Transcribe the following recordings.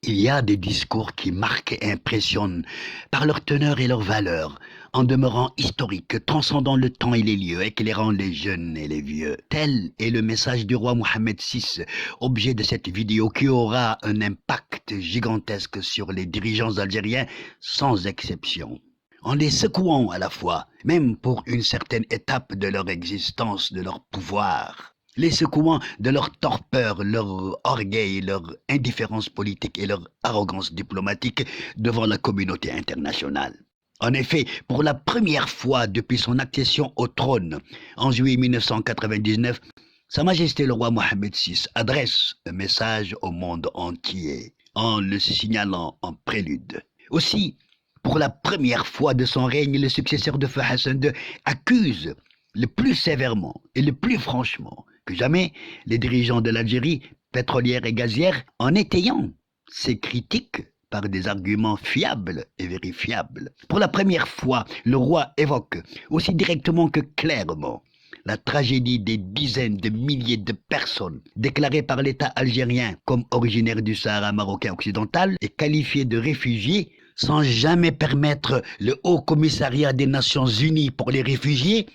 Il y a des discours qui marquent et impressionnent par leur teneur et leur valeur, en demeurant historiques, transcendant le temps et les lieux, éclairant les jeunes et les vieux. Tel est le message du roi Mohammed VI, objet de cette vidéo qui aura un impact gigantesque sur les dirigeants algériens sans exception. En les secouant à la fois, même pour une certaine étape de leur existence, de leur pouvoir. Les secouant de leur torpeur, leur orgueil, leur indifférence politique et leur arrogance diplomatique devant la communauté internationale. En effet, pour la première fois depuis son accession au trône en juillet 1999, Sa Majesté le roi Mohammed VI adresse un message au monde entier en le signalant en prélude. Aussi, pour la première fois de son règne, le successeur de Feu Hassan II accuse le plus sévèrement et le plus franchement que jamais les dirigeants de l'Algérie pétrolière et gazière en étayant ces critiques par des arguments fiables et vérifiables. Pour la première fois, le roi évoque aussi directement que clairement la tragédie des dizaines de milliers de personnes déclarées par l'État algérien comme originaires du Sahara marocain occidental et qualifiées de réfugiés sans jamais permettre le Haut Commissariat des Nations Unies pour les réfugiés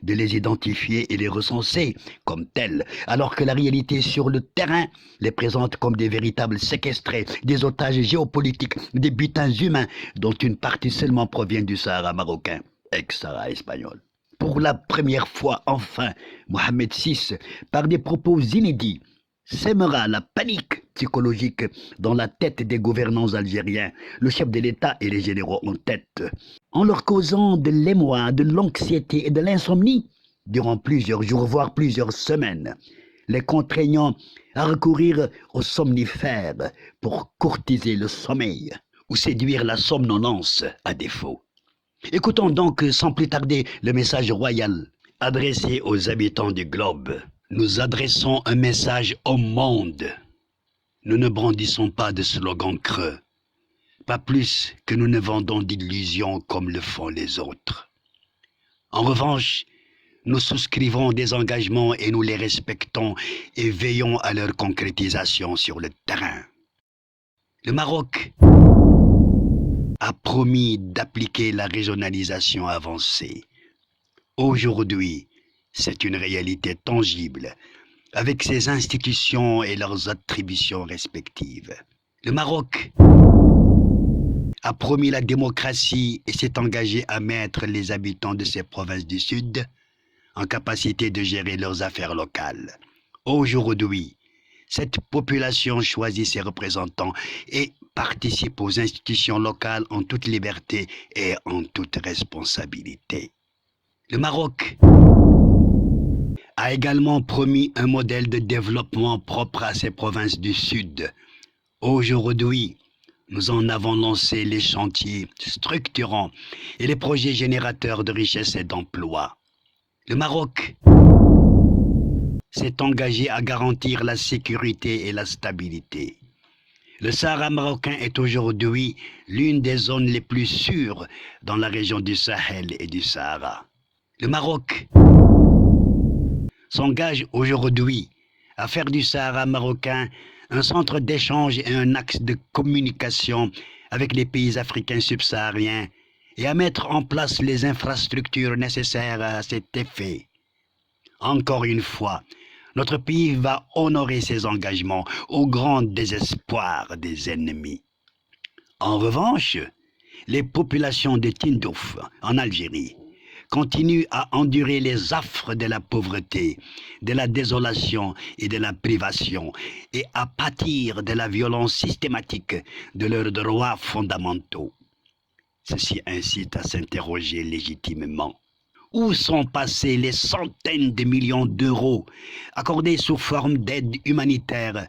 de les identifier et les recenser comme tels, alors que la réalité sur le terrain les présente comme des véritables séquestrés, des otages géopolitiques, des butins humains dont une partie seulement provient du Sahara marocain, ex-Sahara espagnol. Pour la première fois, enfin, Mohammed VI, par des propos inédits, sèmera la panique psychologique dans la tête des gouvernants algériens, le chef de l'État et les généraux en tête, en leur causant de l'émoi, de l'anxiété et de l'insomnie durant plusieurs jours, voire plusieurs semaines, les contraignant à recourir aux somnifères pour courtiser le sommeil ou séduire la somnolence à défaut. Écoutons donc sans plus tarder le message royal adressé aux habitants du globe. Nous adressons un message au monde. Nous ne brandissons pas de slogans creux, pas plus que nous ne vendons d'illusions comme le font les autres. En revanche, nous souscrivons des engagements et nous les respectons et veillons à leur concrétisation sur le terrain. Le Maroc a promis d'appliquer la régionalisation avancée. Aujourd'hui, c'est une réalité tangible, avec ses institutions et leurs attributions respectives. Le Maroc a promis la démocratie et s'est engagé à mettre les habitants de ces provinces du Sud en capacité de gérer leurs affaires locales. Aujourd'hui, cette population choisit ses représentants et participe aux institutions locales en toute liberté et en toute responsabilité. Le Maroc a également promis un modèle de développement propre à ces provinces du Sud. Aujourd'hui, nous en avons lancé les chantiers structurants et les projets générateurs de richesse et d'emploi. Le Maroc s'est engagé à garantir la sécurité et la stabilité. Le Sahara marocain est aujourd'hui l'une des zones les plus sûres dans la région du Sahel et du Sahara. Le Maroc s'engage aujourd'hui à faire du Sahara marocain un centre d'échange et un axe de communication avec les pays africains subsahariens et à mettre en place les infrastructures nécessaires à cet effet. Encore une fois, notre pays va honorer ses engagements au grand désespoir des ennemis. En revanche, les populations de Tindouf, en Algérie, continuent à endurer les affres de la pauvreté, de la désolation et de la privation, et à pâtir de la violence systématique de leurs droits fondamentaux. Ceci incite à s'interroger légitimement. Où sont passés les centaines de millions d'euros accordés sous forme d'aide humanitaire,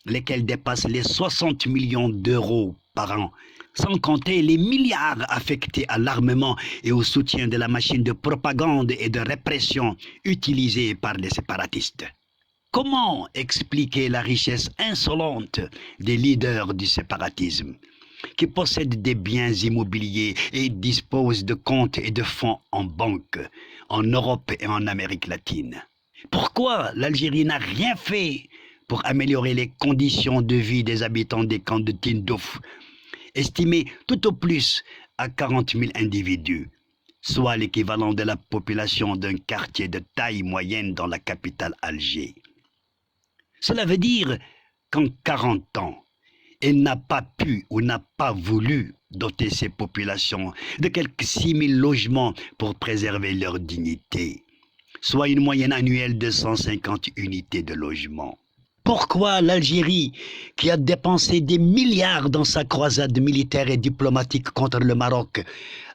lesquels dépassent les 60 millions d'euros par an, sans compter les milliards affectés à l'armement et au soutien de la machine de propagande et de répression utilisée par les séparatistes? Comment expliquer la richesse insolente des leaders du séparatisme, qui possèdent des biens immobiliers et disposent de comptes et de fonds en banque, en Europe et en Amérique latine? Pourquoi l'Algérie n'a rien fait pour améliorer les conditions de vie des habitants des camps de Tindouf, estimés tout au plus à 40 000 individus, soit l'équivalent de la population d'un quartier de taille moyenne dans la capitale Alger. Cela veut dire qu'en 40 ans, il n'a pas pu ou n'a pas voulu doter ces populations de quelques 6 000 logements pour préserver leur dignité, soit une moyenne annuelle de 150 unités de logement. Pourquoi l'Algérie, qui a dépensé des milliards dans sa croisade militaire et diplomatique contre le Maroc,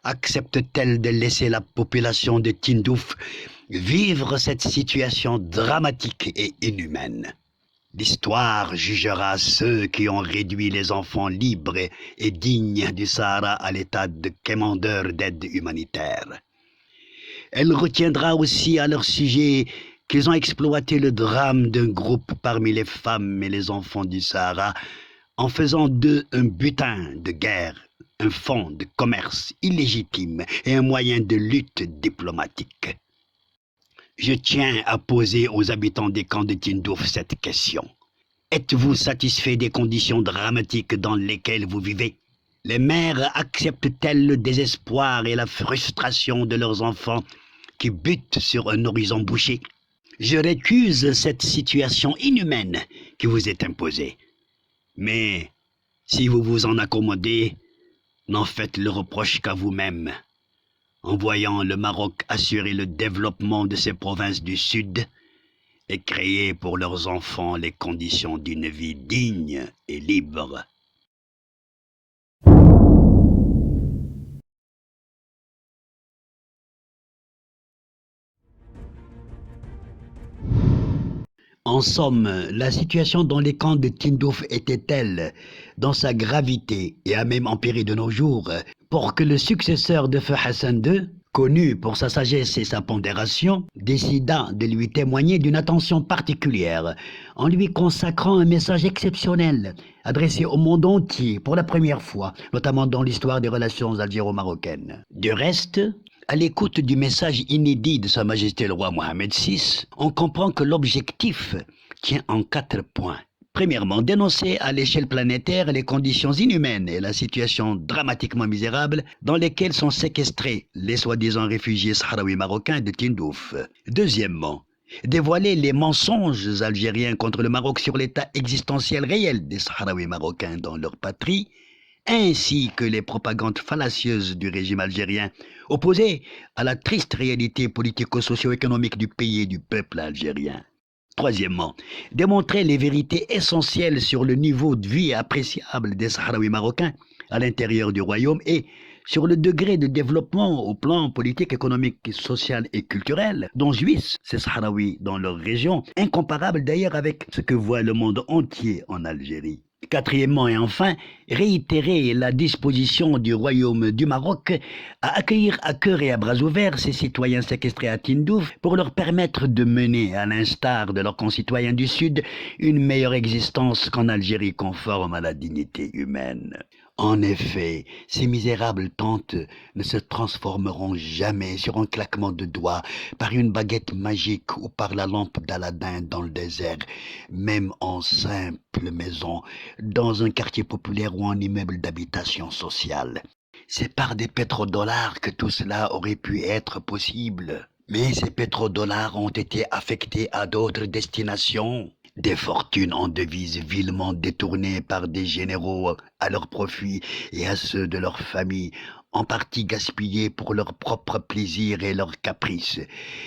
accepte-t-elle de laisser la population de Tindouf vivre cette situation dramatique et inhumaine? L'histoire jugera ceux qui ont réduit les enfants libres et dignes du Sahara à l'état de quémandeurs d'aide humanitaire. Elle retiendra aussi à leur sujet qu'ils ont exploité le drame d'un groupe parmi les femmes et les enfants du Sahara en faisant d'eux un butin de guerre, un fonds de commerce illégitime et un moyen de lutte diplomatique. Je tiens à poser aux habitants des camps de Tindouf cette question. Êtes-vous satisfait des conditions dramatiques dans lesquelles vous vivez? Les mères acceptent-elles le désespoir et la frustration de leurs enfants qui butent sur un horizon bouché? Je récuse cette situation inhumaine qui vous est imposée. Mais si vous vous en accommodez, n'en faites le reproche qu'à vous-même. En voyant le Maroc assurer le développement de ces provinces du Sud et créer pour leurs enfants les conditions d'une vie digne et libre. En somme, la situation dans les camps de Tindouf était telle, dans sa gravité et a même empiré de nos jours, pour que le successeur de Feu Hassan II, connu pour sa sagesse et sa pondération, décida de lui témoigner d'une attention particulière, en lui consacrant un message exceptionnel, adressé au monde entier pour la première fois, notamment dans l'histoire des relations algéro-marocaines. Du reste, à l'écoute du message inédit de Sa Majesté le roi Mohamed VI, on comprend que l'objectif tient en 4 points. Premièrement, dénoncer à l'échelle planétaire les conditions inhumaines et la situation dramatiquement misérable dans lesquelles sont séquestrés les soi-disant réfugiés sahraouis marocains de Tindouf. Deuxièmement, dévoiler les mensonges algériens contre le Maroc sur l'état existentiel réel des sahraouis marocains dans leur patrie, ainsi que les propagandes fallacieuses du régime algérien, opposées à la triste réalité politico-socio-économique du pays et du peuple algérien. Troisièmement, démontrer les vérités essentielles sur le niveau de vie appréciable des Sahraouis marocains à l'intérieur du royaume et sur le degré de développement au plan politique, économique, social et culturel dont jouissent ces Sahraouis dans leur région, incomparable d'ailleurs avec ce que voit le monde entier en Algérie. Quatrièmement et enfin, réitérer la disposition du Royaume du Maroc à accueillir à cœur et à bras ouverts ces citoyens séquestrés à Tindouf pour leur permettre de mener, à l'instar de leurs concitoyens du Sud, une meilleure existence qu'en Algérie conforme à la dignité humaine. En effet, ces misérables tentes ne se transformeront jamais sur un claquement de doigts par une baguette magique ou par la lampe d'Aladin dans le désert, même en simple maison, dans un quartier populaire ou en immeuble d'habitation sociale. C'est par des pétrodollars que tout cela aurait pu être possible. Mais ces pétrodollars ont été affectés à d'autres destinations. Des fortunes en devises vilement détournées par des généraux à leur profit et à ceux de leurs familles, en partie gaspillées pour leur propre plaisir et leurs caprices,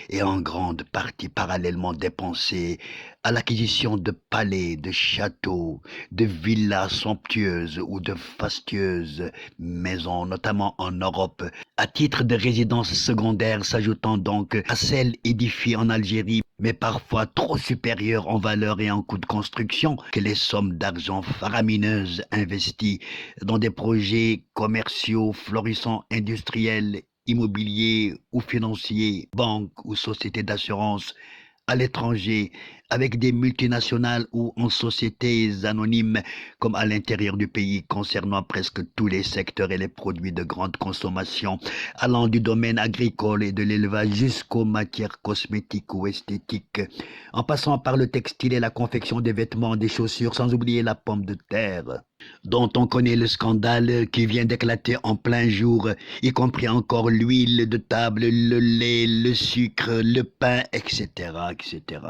et en grande partie parallèlement dépensées à l'acquisition de palais, de châteaux, de villas somptueuses ou de fastueuses maisons, notamment en Europe, à titre de résidence secondaire, s'ajoutant donc à celles édifiées en Algérie, mais parfois trop supérieures en valeur et en coût de construction que les sommes d'argent faramineuses investies dans des projets commerciaux florissants, industriels, immobiliers ou financiers, banques ou sociétés d'assurance, à l'étranger, avec des multinationales ou en sociétés anonymes comme à l'intérieur du pays concernant presque tous les secteurs et les produits de grande consommation, allant du domaine agricole et de l'élevage jusqu'aux matières cosmétiques ou esthétiques, en passant par le textile et la confection des vêtements, des chaussures, sans oublier la pomme de terre, dont on connaît le scandale qui vient d'éclater en plein jour, y compris encore l'huile de table, le lait, le sucre, le pain, etc., etc.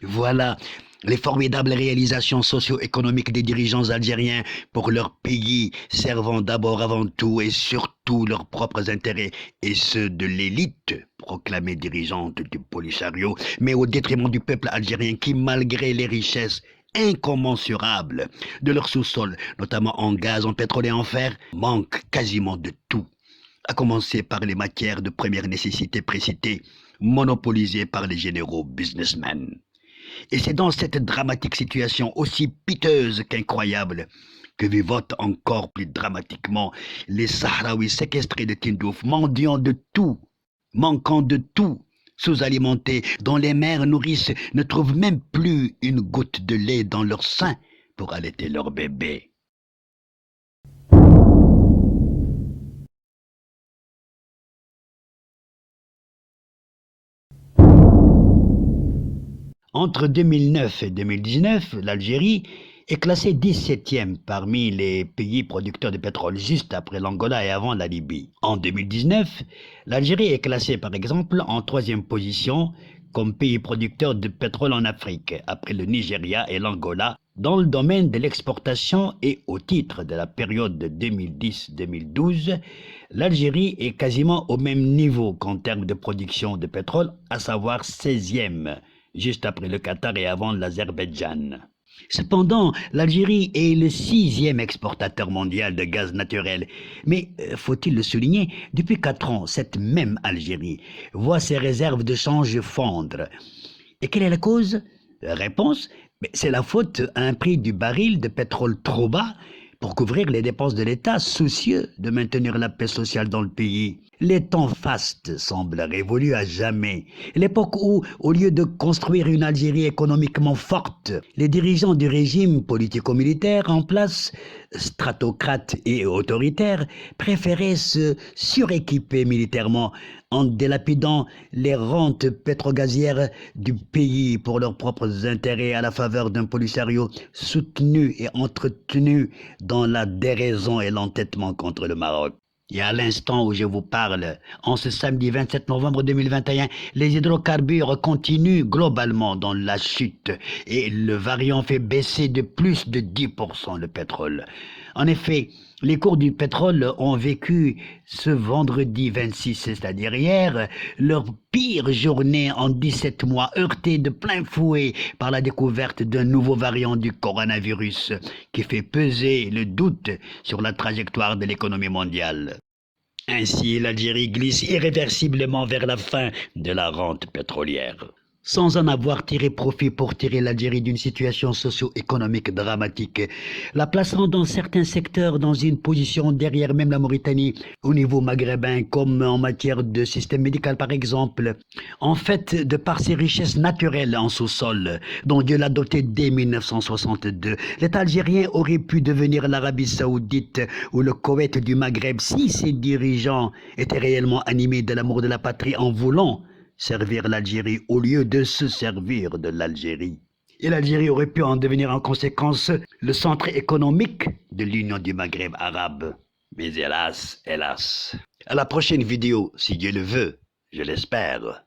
Voilà les formidables réalisations socio-économiques des dirigeants algériens pour leur pays, servant d'abord avant tout et surtout leurs propres intérêts et ceux de l'élite, proclamée dirigeante du Polisario, mais au détriment du peuple algérien qui, malgré les richesses incommensurables de leur sous-sol, notamment en gaz, en pétrole et en fer, manque quasiment de tout, à commencer par les matières de première nécessité précitées, monopolisées par les généraux businessmen. Et c'est dans cette dramatique situation aussi piteuse qu'incroyable que vivotent encore plus dramatiquement les Sahraouis séquestrés de Tindouf, mendiants de tout, manquant de tout, sous-alimentés, dont les mères nourrices ne trouvent même plus une goutte de lait dans leur sein pour allaiter leur bébé. Entre 2009 et 2019, l'Algérie est classée 17e parmi les pays producteurs de pétrole, juste après l'Angola et avant la Libye. En 2019, l'Algérie est classée par exemple en 3e position comme pays producteur de pétrole en Afrique, après le Nigeria et l'Angola, dans le domaine de l'exportation et au titre de la période de 2010-2012, l'Algérie est quasiment au même niveau qu'en termes de production de pétrole, à savoir 16e, juste après le Qatar et avant l'Azerbaïdjan. Cependant, l'Algérie est le 6e exportateur mondial de gaz naturel. Mais, faut-il le souligner, depuis 4 ans, cette même Algérie voit ses réserves de change fondre. Et quelle est la cause? Réponse, c'est la faute à un prix du baril de pétrole trop bas pour couvrir les dépenses de l'État, soucieux de maintenir la paix sociale dans le pays. Les temps fastes semblent révolus à jamais. L'époque où, au lieu de construire une Algérie économiquement forte, les dirigeants du régime politico-militaire en place, stratocrates et autoritaires, préféraient se suréquiper militairement en délapidant les rentes pétrogazières du pays pour leurs propres intérêts à la faveur d'un Polisario soutenu et entretenu dans la déraison et l'entêtement contre le Maroc. Et à l'instant où je vous parle, en ce samedi 27 novembre 2021, les hydrocarbures continuent globalement dans la chute et le variant fait baisser de plus de 10% le pétrole. En effet, les cours du pétrole ont vécu ce vendredi 26, c'est-à-dire hier, leur pire journée en 17 mois, heurtés de plein fouet par la découverte d'un nouveau variant du coronavirus qui fait peser le doute sur la trajectoire de l'économie mondiale. Ainsi, l'Algérie glisse irréversiblement vers la fin de la rente pétrolière. Sans en avoir tiré profit pour tirer l'Algérie d'une situation socio-économique dramatique, la plaçant dans certains secteurs dans une position derrière même la Mauritanie, au niveau maghrébin, comme en matière de système médical par exemple. En fait, de par ses richesses naturelles en sous-sol, dont Dieu l'a doté dès 1962, l'État algérien aurait pu devenir l'Arabie saoudite ou le Koweït du Maghreb si ses dirigeants étaient réellement animés de l'amour de la patrie en voulant servir l'Algérie au lieu de se servir de l'Algérie. Et l'Algérie aurait pu en devenir en conséquence le centre économique de l'Union du Maghreb arabe. Mais hélas, hélas. À la prochaine vidéo, si Dieu le veut, je l'espère.